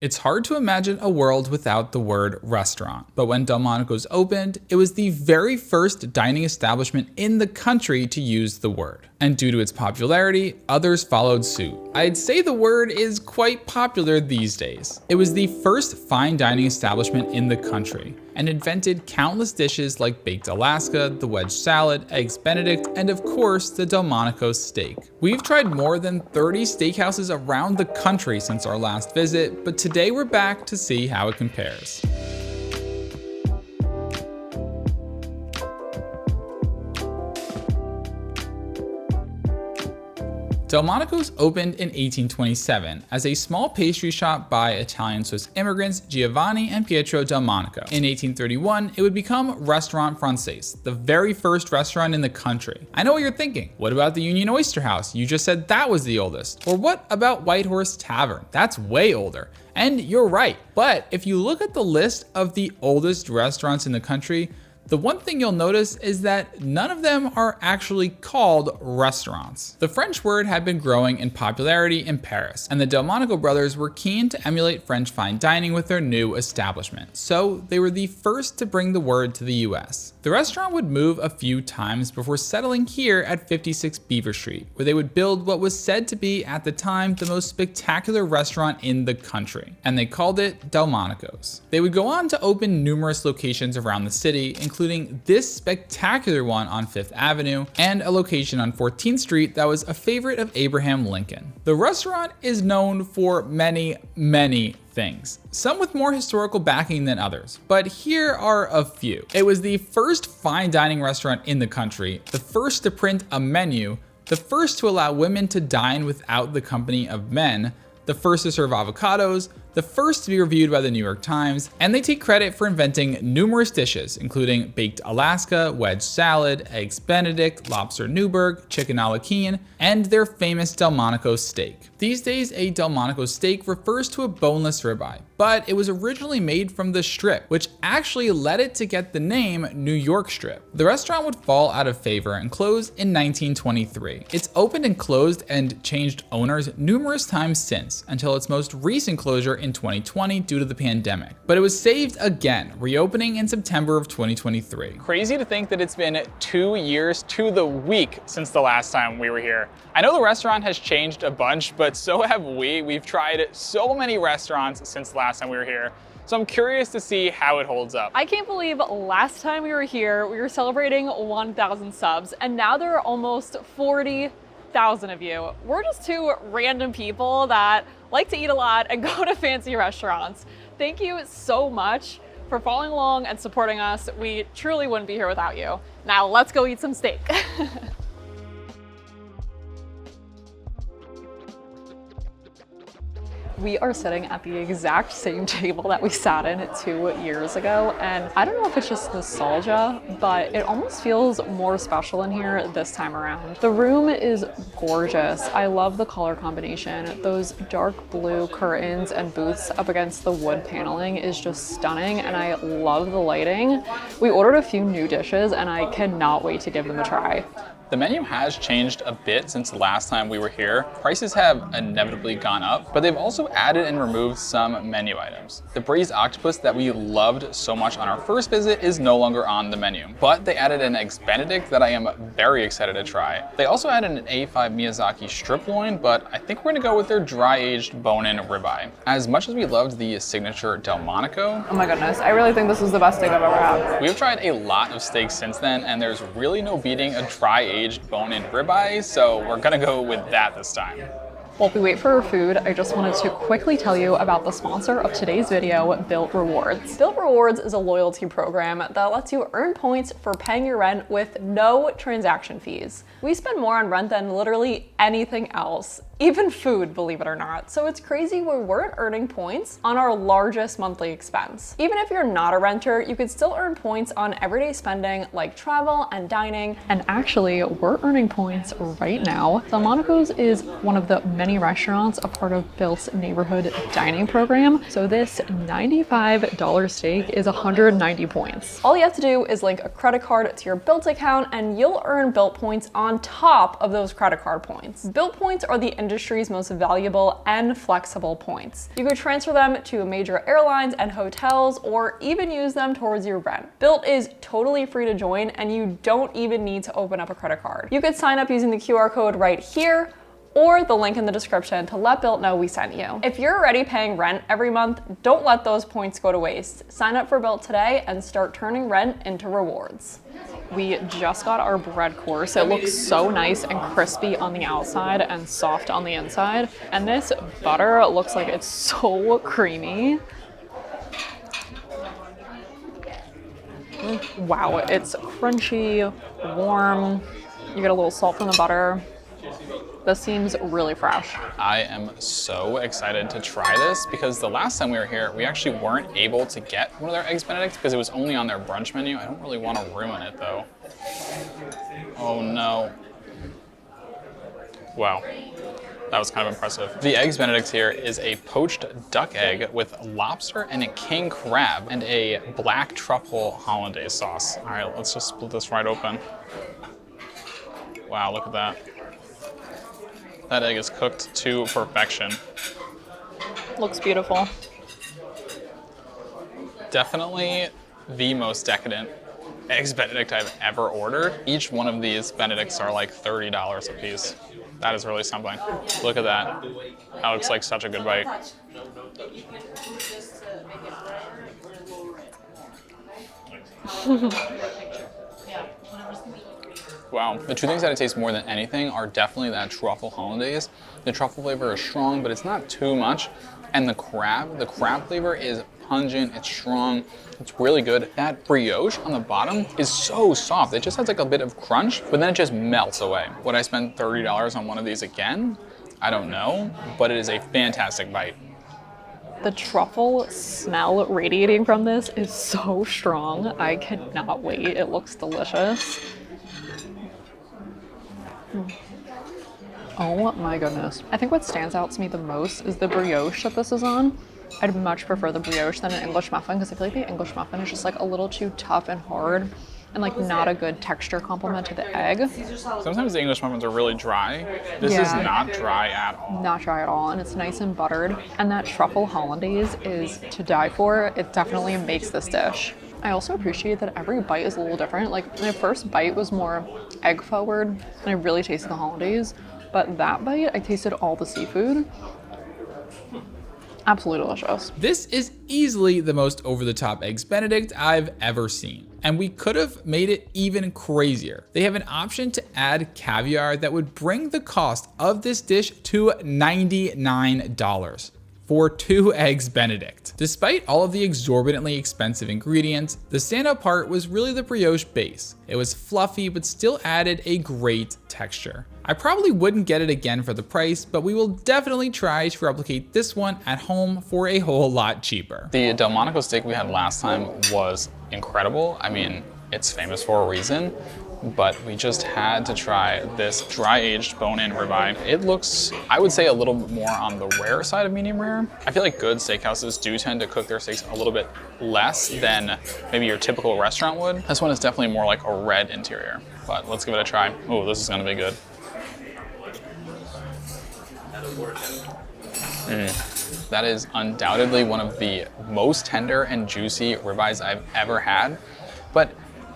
It's hard to imagine a world without the word restaurant, but when Delmonico's opened, it was the very first dining establishment in the country to use the word. And due to its popularity, others followed suit. I'd say the word is quite popular these days. It was the first fine dining establishment in the country, and invented countless dishes like baked Alaska, the wedge salad, eggs Benedict, and of course the Delmonico steak. We've tried more than 30 steakhouses around the country since our last visit, but today we're back to see how it compares. Delmonico's opened in 1827 as a small pastry shop by Italian-Swiss immigrants Giovanni and Pietro Delmonico. In 1831, it would become Restaurant Français, the very first restaurant in the country. I know what you're thinking. What about the Union Oyster House? You just said that was the oldest. Or what about White Horse Tavern? That's way older. And you're right. But if you look at the list of the oldest restaurants in the country, the one thing you'll notice is that none of them are actually called restaurants. The French word had been growing in popularity in Paris, and the Delmonico brothers were keen to emulate French fine dining with their new establishment, so they were the first to bring the word to the US. The restaurant would move a few times before settling here at 56 Beaver Street, where they would build what was said to be, at the time, the most spectacular restaurant in the country, and they called it Delmonico's. They would go on to open numerous locations around the city, including this spectacular one on 5th Avenue and a location on 14th Street that was a favorite of Abraham Lincoln. The restaurant is known for many things, some with more historical backing than others, but here are a few. It was the first fine dining restaurant in the country, the first to print a menu, the first to allow women to dine without the company of men, the first to serve avocados, the first to be reviewed by the New York Times, and they take credit for inventing numerous dishes, including baked Alaska, wedge salad, eggs Benedict, lobster Newburgh, chicken a la Keen, and their famous Delmonico steak. These days, a Delmonico steak refers to a boneless ribeye, but it was originally made from the strip, which actually led it to get the name New York Strip. The restaurant would fall out of favor and close in 1923. It's opened and closed and changed owners numerous times since, until its most recent closure in 2020 due to the pandemic. But it was saved again, reopening in September of 2023. Crazy to think that it's been 2 years to the week since the last time we were here. I know the restaurant has changed a bunch, but so have we. We've tried so many restaurants since the last time we were here. So I'm curious to see how it holds up. I can't believe last time we were here, we were celebrating 1,000 subs, and now there are almost 40,000 of you. We're just two random people that like to eat a lot and go to fancy restaurants. Thank you so much for following along and supporting us. We truly wouldn't be here without you. Now let's go eat some steak. We are sitting at the exact same table that we sat in 2 years ago, and I don't know if it's just nostalgia, but it almost feels more special in here this time around. The room is gorgeous. I love the color combination. Those dark blue curtains and booths up against the wood paneling is just stunning, and I love the lighting. We ordered a few new dishes, and I cannot wait to give them a try. The menu has changed a bit since the last time we were here. Prices have inevitably gone up, but they've also added and removed some menu items. The braised octopus that we loved so much on our first visit is no longer on the menu, but they added an eggs Benedict that I am very excited to try. They also added an A5 Miyazaki strip loin, but I think we're gonna go with their dry-aged bone-in ribeye. As much as we loved the signature Delmonico, Oh my goodness, I really think this is the best steak I've ever had. we've tried a lot of steaks since then, and there's really no beating a dry-aged bone-in ribeye, so we're gonna go with that this time. While we wait for our food, I just wanted to quickly tell you about the sponsor of today's video, BILT Rewards. BILT Rewards is a loyalty program that lets you earn points for paying your rent with no transaction fees. We spend more on rent than literally anything else, even food, believe it or not. So it's crazy we weren't earning points on our largest monthly expense. Even if you're not a renter, you could still earn points on everyday spending like travel and dining. And actually, we're earning points right now. Delmonico's is one of the many restaurants a part of BILT's neighborhood dining program. So this $95 steak is 190 points. All you have to do is link a credit card to your BILT account and you'll earn BILT points on top of those credit card points. BILT points are the industry's most valuable and flexible points. You could transfer them to major airlines and hotels, or even use them towards your rent. BILT is totally free to join, and you don't even need to open up a credit card. You could sign up using the QR code right here, or the link in the description to let BILT know we sent you. If you're already paying rent every month, don't let those points go to waste. Sign up for BILT today and start turning rent into rewards. We just got our bread course. It looks so nice and crispy on the outside and soft on the inside. And this butter looks like it's so creamy. Wow, it's crunchy, warm. You get a little salt from the butter. This seems really fresh. I am so excited to try this because the last time we were here, we actually weren't able to get one of their Eggs Benedict because it was only on their brunch menu. I don't really want to ruin it though. Oh no. Wow. That was kind of impressive. The Eggs Benedict here is a poached duck egg with lobster and a king crab and a black truffle hollandaise sauce. All right, let's just split this right open. Wow, look at that. That egg is cooked to perfection. Looks beautiful. Definitely the most decadent Eggs Benedict I've ever ordered. Each one of these Benedicts are like $30 a piece. That is really something. Look at that. That looks like such a good bite. Wow, the two things that I taste more than anything are definitely that truffle hollandaise. The truffle flavor is strong, but it's not too much. And the crab flavor is pungent, it's strong, it's really good. That brioche on the bottom is so soft. It just has like a bit of crunch, but then it just melts away. Would I spend $30 on one of these again? I don't know, but it is a fantastic bite. The truffle smell radiating from this is so strong. I cannot wait. It looks delicious. Oh my goodness. I think what stands out to me the most is the brioche that this is on. I'd much prefer the brioche than an English muffin because I feel like the English muffin is just like a little too tough and hard and like not a good texture complement to the egg. Sometimes the English muffins are really dry. This is not dry at all. Not dry at all, and it's nice and buttered. And that truffle hollandaise is to die for. It definitely makes this dish. I also appreciate that every bite is a little different. Like my first bite was more egg forward and I really tasted the hollandaise, but that bite I tasted all the seafood. Absolutely delicious. This is easily the most over-the-top Eggs Benedict I've ever seen. And we could have made it even crazier. They have an option to add caviar that would bring the cost of this dish to $99 for 2 Eggs Benedict. Despite all of the exorbitantly expensive ingredients, the standout part was really the brioche base. It was fluffy, but still added a great texture. I probably wouldn't get it again for the price, but we will definitely try to replicate this one at home for a whole lot cheaper. The Delmonico steak we had last time was incredible. I mean, it's famous for a reason, but we just had to try this dry-aged bone-in ribeye. It looks, I would say, a little bit more on the rare side of medium rare. I feel like good steakhouses do tend to cook their steaks a little bit less than maybe your typical restaurant would. This one is definitely more like a red interior, but let's give it a try. Oh, this is gonna be good. That is undoubtedly one of the most tender and juicy ribeyes I've ever had, but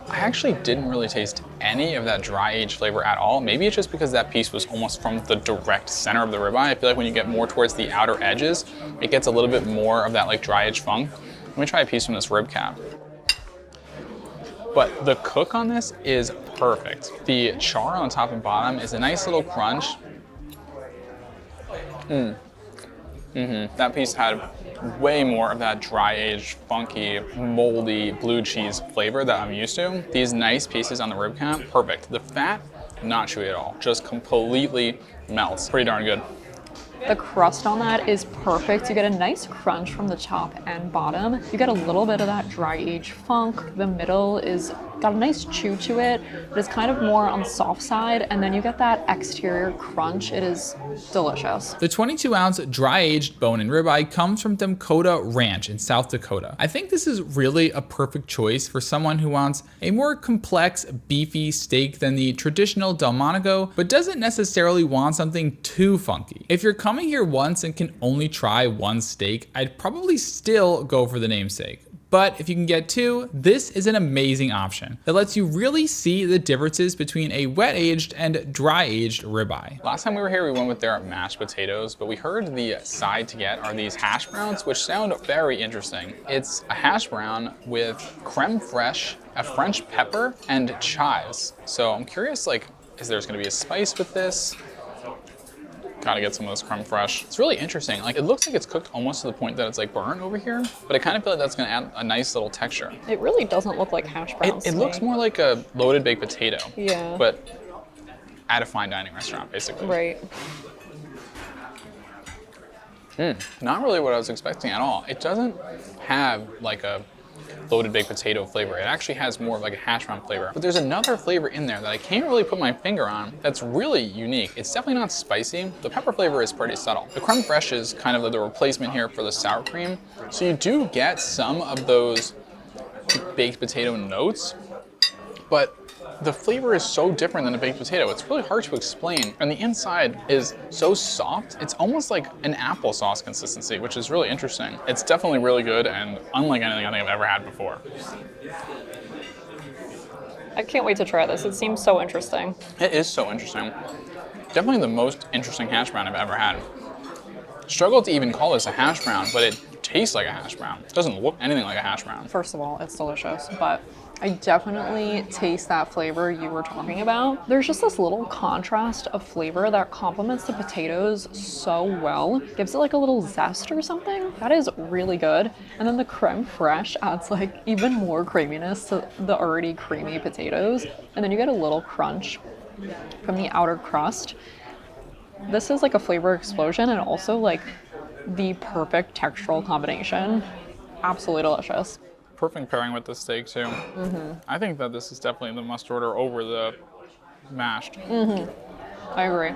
I actually didn't really taste any of that dry-aged flavor at all. Maybe it's just because that piece was almost from the direct center of the ribeye. I feel like when you get more towards the outer edges, it gets a little bit more of that like dry-aged funk. Let me try a piece from this rib cap. But the cook on this is perfect. The char on top and bottom is a nice little crunch. That piece had way more of that dry-aged, funky, moldy blue cheese flavor that I'm used to. These nice pieces on the rib cap, perfect. The fat, not chewy at all. Just completely melts. Pretty darn good. The crust on that is perfect. You get a nice crunch from the top and bottom. You get a little bit of that dry-aged funk. The middle is got a nice chew to it, but it's kind of more on the soft side, and then you get that exterior crunch. It is delicious. The 22-ounce dry-aged bone-in ribeye comes from Dakota Ranch in South Dakota. I think this is really a perfect choice for someone who wants a more complex, beefy steak than the traditional Delmonico, but doesn't necessarily want something too funky. If you're coming here once and can only try one steak, I'd probably still go for the namesake. But if you can get two, this is an amazing option that lets you really see the differences between a wet-aged and dry-aged ribeye. Last time we were here, we went with their mashed potatoes, but we heard the side to get are these hash browns, which sound very interesting. It's a hash brown with creme fraiche, a French pepper, and chives. So I'm curious, like, is there's gonna be a spice with this? Gotta get some of this creme fraiche. It's really interesting. Like, it looks like it's cooked almost to the point that it's like burnt over here, but I kind of feel like that's gonna add a nice little texture. It really doesn't look like hash browns. It looks more like a loaded baked potato. Yeah. But at a fine dining restaurant, basically. Right. Not really what I was expecting at all. It doesn't have like a loaded baked potato flavor. It actually has more of like a hash brown flavor. But there's another flavor in there that I can't really put my finger on that's really unique. It's definitely not spicy. The pepper flavor is pretty subtle. The creme fraiche is kind of the replacement here for the sour cream. So you do get some of those baked potato notes, but the flavor is so different than a baked potato. It's really hard to explain. And the inside is so soft. It's almost like an applesauce consistency, which is really interesting. It's definitely really good and unlike anything I think I've ever had before. I can't wait to try this. It seems so interesting. It is so interesting. Definitely the most interesting hash brown I've ever had. Struggle to even call this a hash brown, but it tastes like a hash brown. It doesn't look anything like a hash brown. First of all, it's delicious, but I definitely taste that flavor you were talking about. There's just this little contrast of flavor that complements the potatoes so well. Gives it like a little zest or something. That is really good. And then the creme fraiche adds like even more creaminess to the already creamy potatoes. And then you get a little crunch from the outer crust. This is like a flavor explosion and also like the perfect textural combination. Absolutely delicious. Perfect pairing with the steak too. I think that this is definitely the must order over the mashed. I agree.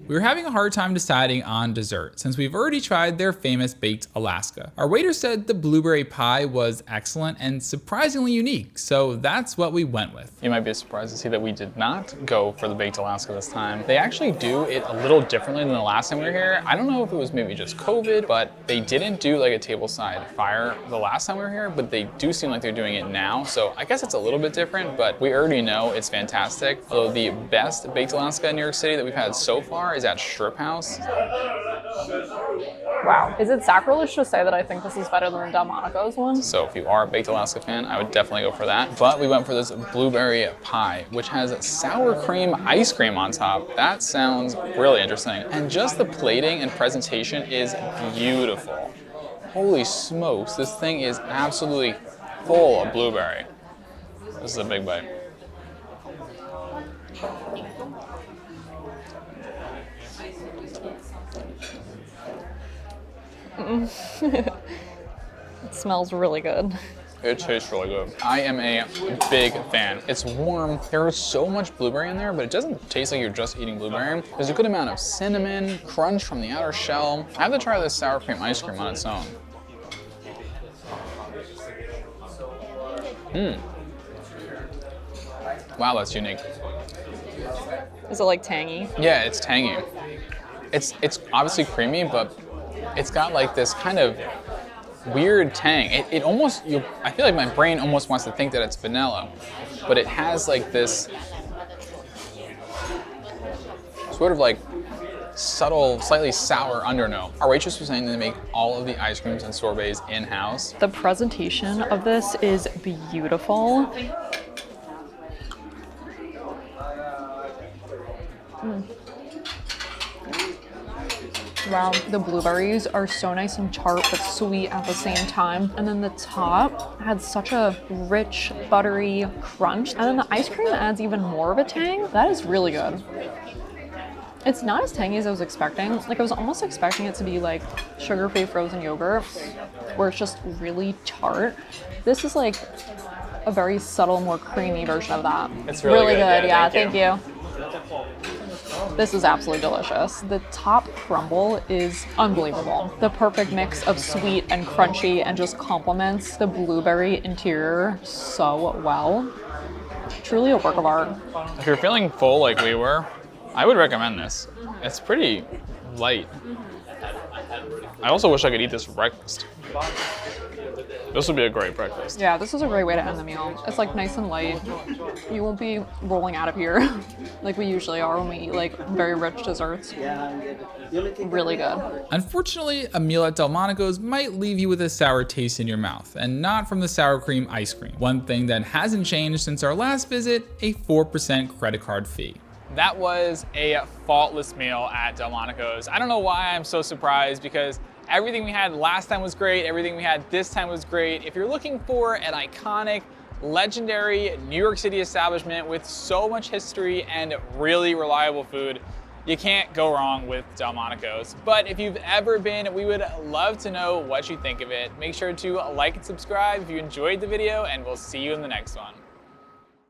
We were having a hard time deciding on dessert since we've already tried their famous baked Alaska. Our waiter said the blueberry pie was excellent and surprisingly unique, so that's what we went with. You might be surprised to see that we did not go for the baked Alaska this time. They actually do it a little differently than the last time we were here. I don't know if it was maybe just COVID, but they didn't do like a tableside fire the last time we were here, but they do seem like they're doing it now. So I guess it's a little bit different, but we already know it's fantastic. Although the best baked Alaska in New York City that we've had so far is at Strip House. Wow. Is it sacrilege to say that I think this is better than Delmonico's one? So if you are a baked Alaska fan, I would definitely go for that. But we went for this blueberry pie, which has sour cream ice cream on top. That sounds really interesting. And just the plating and presentation is beautiful. Holy smokes, this thing is absolutely full of blueberry. This is a big bite. It smells really good. It tastes really good. I am a big fan. It's warm. There is so much blueberry in there, but it doesn't taste like you're just eating blueberry. There's a good amount of cinnamon, crunch from the outer shell. I have to try this sour cream ice cream on its own. Wow, that's unique. Is it like tangy? Yeah, it's tangy. It's obviously creamy, but it's got like this kind of weird tang. It almost, I feel like my brain almost wants to think that it's vanilla, but it has like this sort of like subtle, slightly sour undernote. Our waitress was saying that they make all of the ice creams and sorbets in-house. The presentation of this is beautiful. Wow, the blueberries are so nice and tart but sweet at the same time. And then the top had such a rich, buttery crunch. And then the ice cream adds even more of a tang. That is really good. It's not as tangy as I was expecting. Like I was almost expecting it to be like sugar-free frozen yogurt, where it's just really tart. This is like a very subtle, more creamy version of that. It's really good. Yeah, thank you. This is absolutely delicious. The top crumble is unbelievable. The perfect mix of sweet and crunchy and just complements the blueberry interior so well. Truly a work of art. If you're feeling full like we were, I would recommend this. It's pretty light. I also wish I could eat this for breakfast. This would be a great breakfast. Yeah, this is a great way to end the meal. It's like nice and light. You won't be rolling out of here like we usually are when we eat like very rich desserts. Really good. Unfortunately, a meal at Delmonico's might leave you with a sour taste in your mouth, and not from the sour cream ice cream. One thing that hasn't changed since our last visit, a 4% credit card fee. That was a faultless meal at Delmonico's. I don't know why I'm so surprised, because everything we had last time was great, everything we had this time was great. If you're looking for an iconic, legendary New York City establishment with so much history and really reliable food, you can't go wrong with Delmonico's. But if you've ever been, we would love to know what you think of it. Make sure to like and subscribe if you enjoyed the video, and we'll see you in the next one.